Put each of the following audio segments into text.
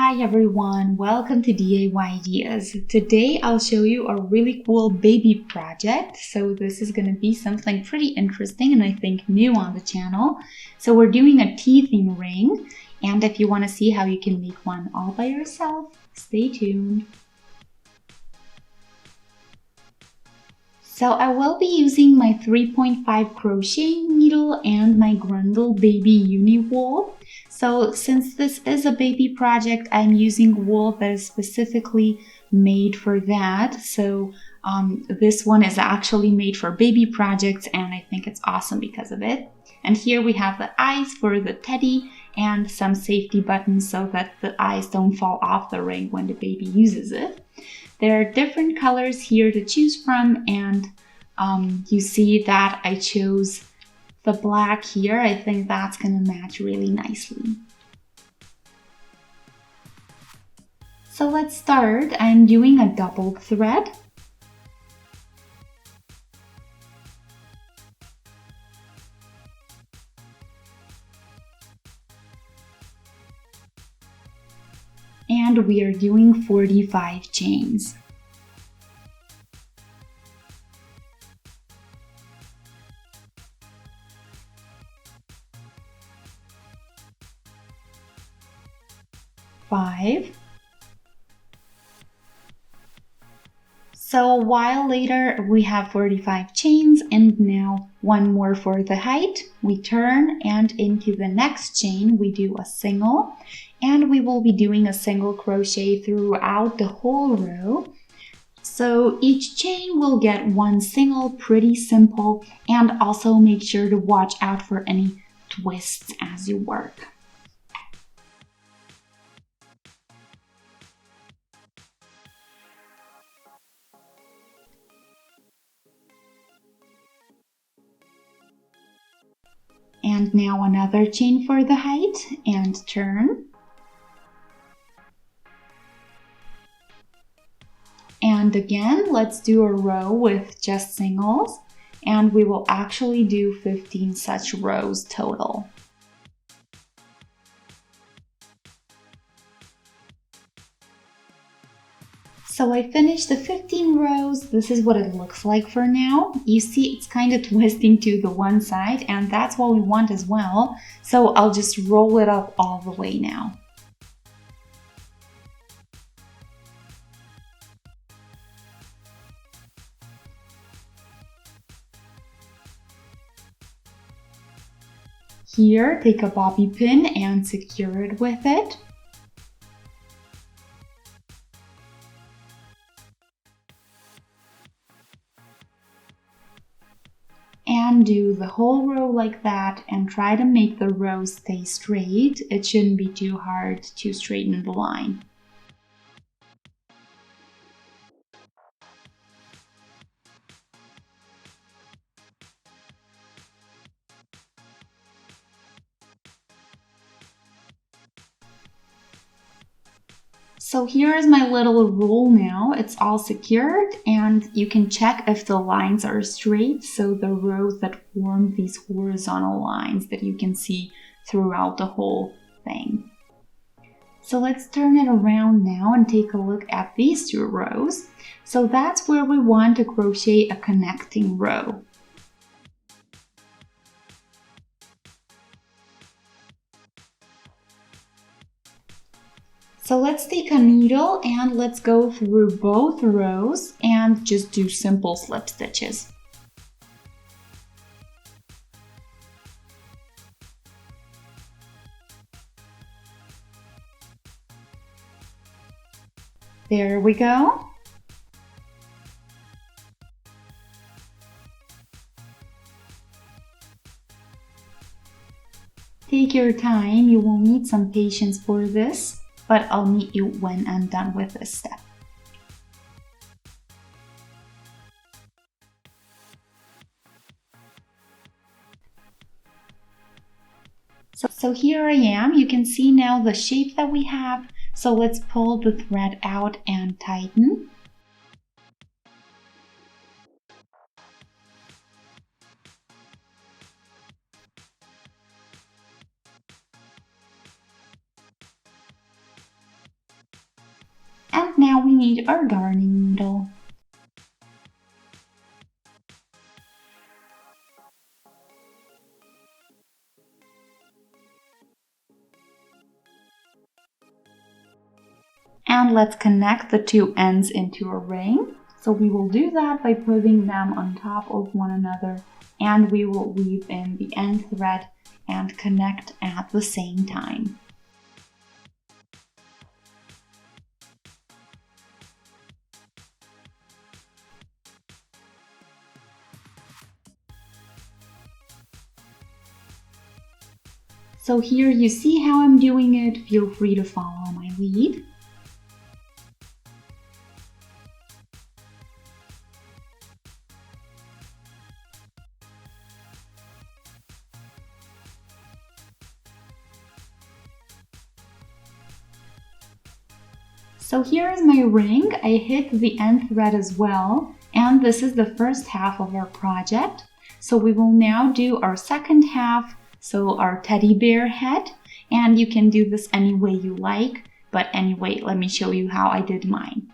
Hi everyone, welcome to DIY Ideas. Today I'll show you a really cool baby project. So this is going to be something pretty interesting and I think new on the channel. So we're doing a teething ring, and if you want to see how you can make one all by yourself, stay tuned. So I will be using my 3.5 crochet needle and my Grundle baby uni wool. So since this is a baby project, I'm using wool that is specifically made for that. So this one is actually made for baby projects and I think it's awesome because of it. And here we have the eyes for the teddy and some safety buttons so that the eyes don't fall off the ring when the baby uses it. There are different colors here to choose from, and you see that I chose the black here. I think that's going to match really nicely. So let's start. I'm doing a double thread. And we are doing 45 chains. Five. So a while later we have 45 chains, and now one more for the height. We turn, and into the next chain we do a single, and we will be doing a single crochet throughout the whole row. So each chain will get one single, pretty simple, and also make sure to watch out for any twists as you work. And now another chain for the height, and turn. And again, let's do a row with just singles, and we will actually do 15 such rows total. So I finished the 15 rows. This is what it looks like for now. You see it's kind of twisting to the one side, and that's what we want as well. So I'll just roll it up all the way now. Here, take a bobby pin and secure it with it. And do the whole row like that, and try to make the row stay straight. It shouldn't be too hard to straighten the line. So here is my little roll now. It's all secured, and you can check if the lines are straight. So the rows that form these horizontal lines that you can see throughout the whole thing. So let's turn it around now and take a look at these two rows. So that's where we want to crochet a connecting row. So let's take a needle and let's go through both rows and just do simple slip stitches. There we go. Take your time, you will need some patience for this, but I'll meet you when I'm done with this step. So here I am. You can see now the shape that we have. So let's pull the thread out and tighten. And now we need our darning needle. And let's connect the two ends into a ring. So we will do that by putting them on top of one another, and we will weave in the end thread and connect at the same time. So here you see how I'm doing it. Feel free to follow my lead. So here is my ring. I hit the end thread as well, and this is the first half of our project. So we will now do our second half, so our teddy bear head, and you can do this any way you like, but anyway, let me show you how I did mine.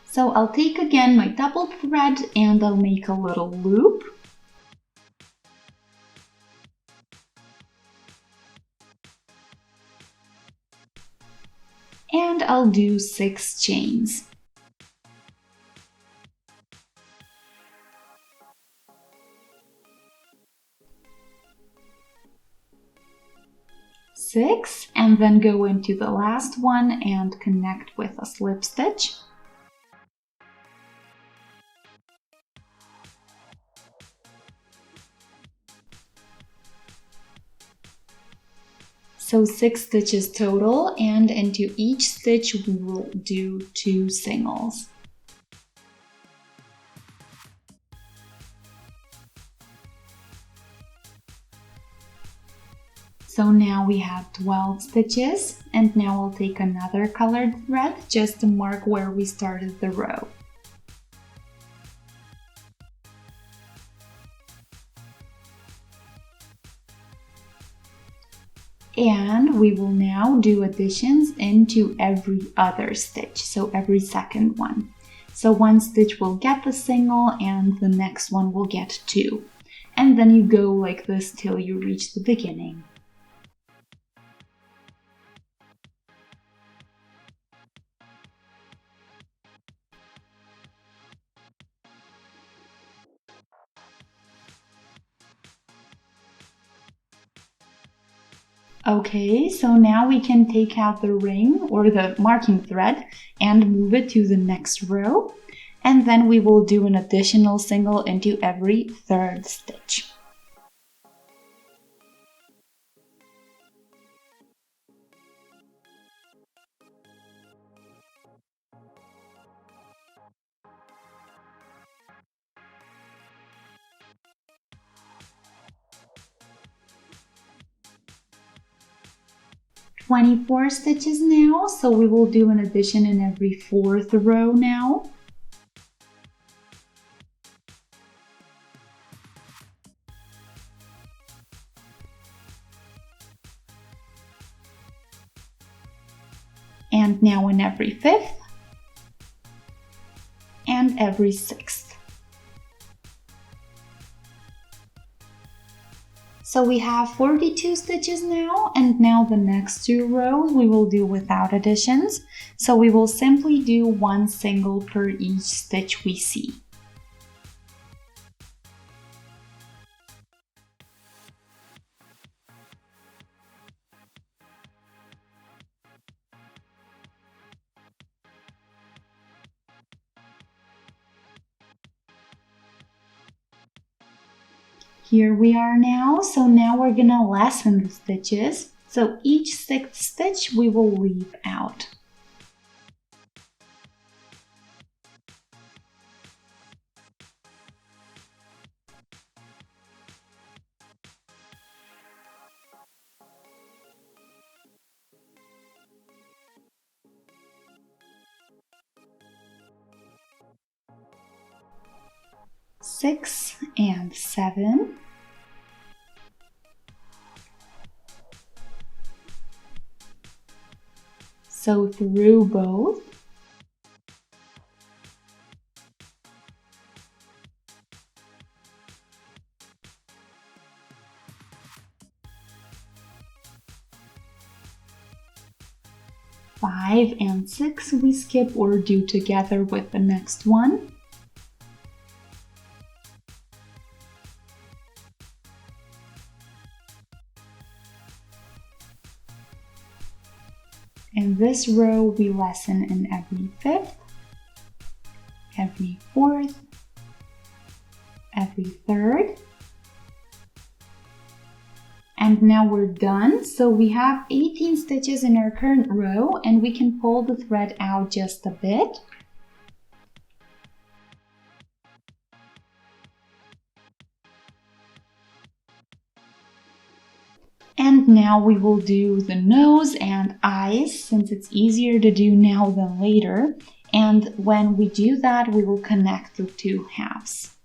So I'll take again my double thread and I'll make a little loop. And I'll do 6 chains. Six, and then go into the last one and connect with a slip stitch. So 6 stitches total, and into each stitch we will do 2 singles. So now we have 12 stitches, and now I'll take another colored thread just to mark where we started the row. And we will now do additions into every other stitch, so every second one. So one stitch will get the single and the next one will get 2. And then you go like this till you reach the beginning. Okay, so now we can take out the ring or the marking thread and move it to the next row. And then we will do an additional single into every third stitch. "24 stitches now, so we will do an addition in every 4th row now. And now in every 5th and every 6th. So we have 42 stitches now, and now the next 2 rows we will do without additions. So we will simply do 1 single per each stitch we see. Here we are now, so now we're gonna lessen the stitches. So each 6th stitch we will leave out. Six and 7. sew through both. Five and 6 we skip or do together with the next one. In this row, we lessen in every 5th, every 4th, every 3rd. And now we're done. So we have 18 stitches in our current row, and we can pull the thread out just a bit. And now we will do the nose and eyes, since it's easier to do now than later. And when we do that, we will connect the two halves.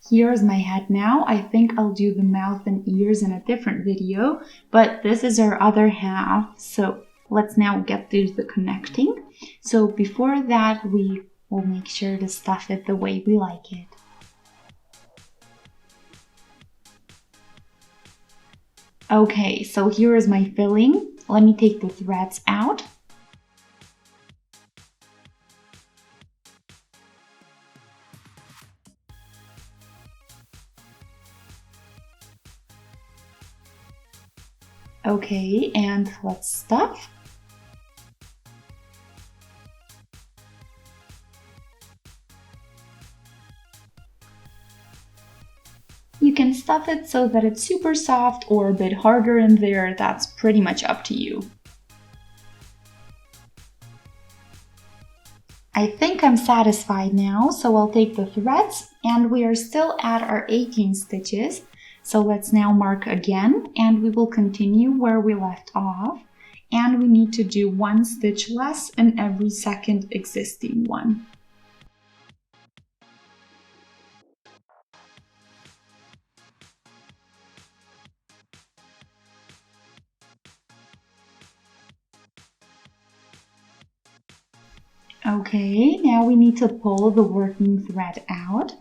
Here's my head now. I think I'll do the mouth and ears in a different video, but this is our other half. So let's now get to the connecting. So before that, we will make sure to stuff it the way we like it. Okay, so here is my filling. Let me take the threads out. Okay, and let's stuff. You can stuff it so that it's super soft or a bit harder in there. That's pretty much up to you. I think I'm satisfied now, so I'll take the threads, and we are still at our 18 stitches. So let's now mark again, and we will continue where we left off, and we need to do 1 stitch less in every second existing one. Okay, now we need to pull the working thread out.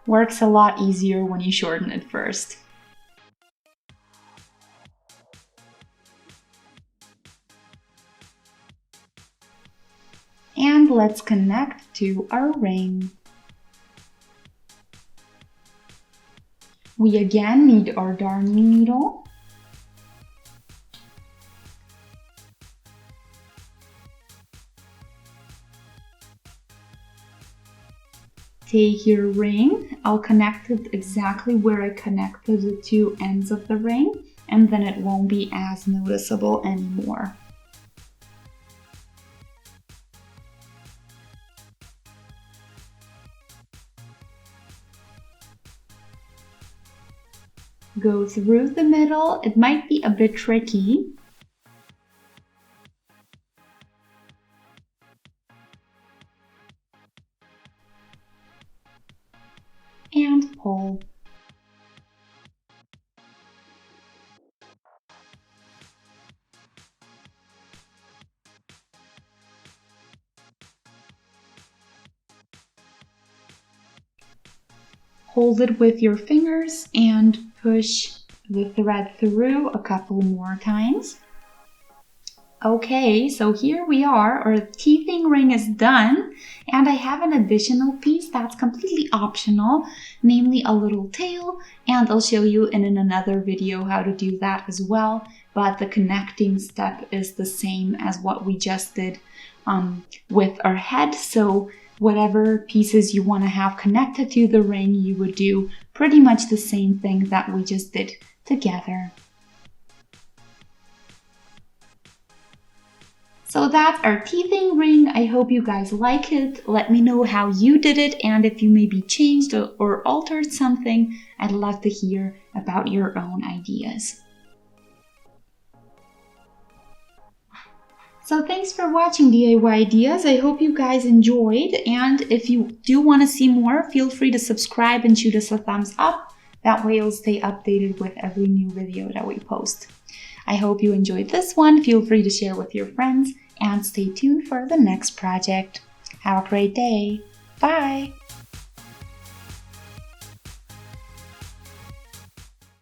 Works a lot easier when you shorten it first. And let's connect to our ring. We again need our darning needle. Take your ring. I'll connect it exactly where I connected the two ends of the ring, and then it won't be as noticeable anymore. Go through the middle. It might be a bit tricky. And pull. Hold it with your fingers and push the thread through a couple more times. Okay, so here we are, our teething ring is done, and I have an additional piece that's completely optional, namely a little tail, and I'll show you in another video how to do that as well, but the connecting step is the same as what we just did with our head, so whatever pieces you want to have connected to the ring, you would do pretty much the same thing that we just did together. So that's our teething ring. I hope you guys like it. Let me know how you did it and if you maybe changed or altered something. I'd love to hear about your own ideas. So thanks for watching DIY Ideas. I hope you guys enjoyed, and if you do want to see more, feel free to subscribe and shoot us a thumbs up. That way you'll stay updated with every new video that we post. I hope you enjoyed this one. Feel free to share with your friends and stay tuned for the next project. Have a great day. Bye!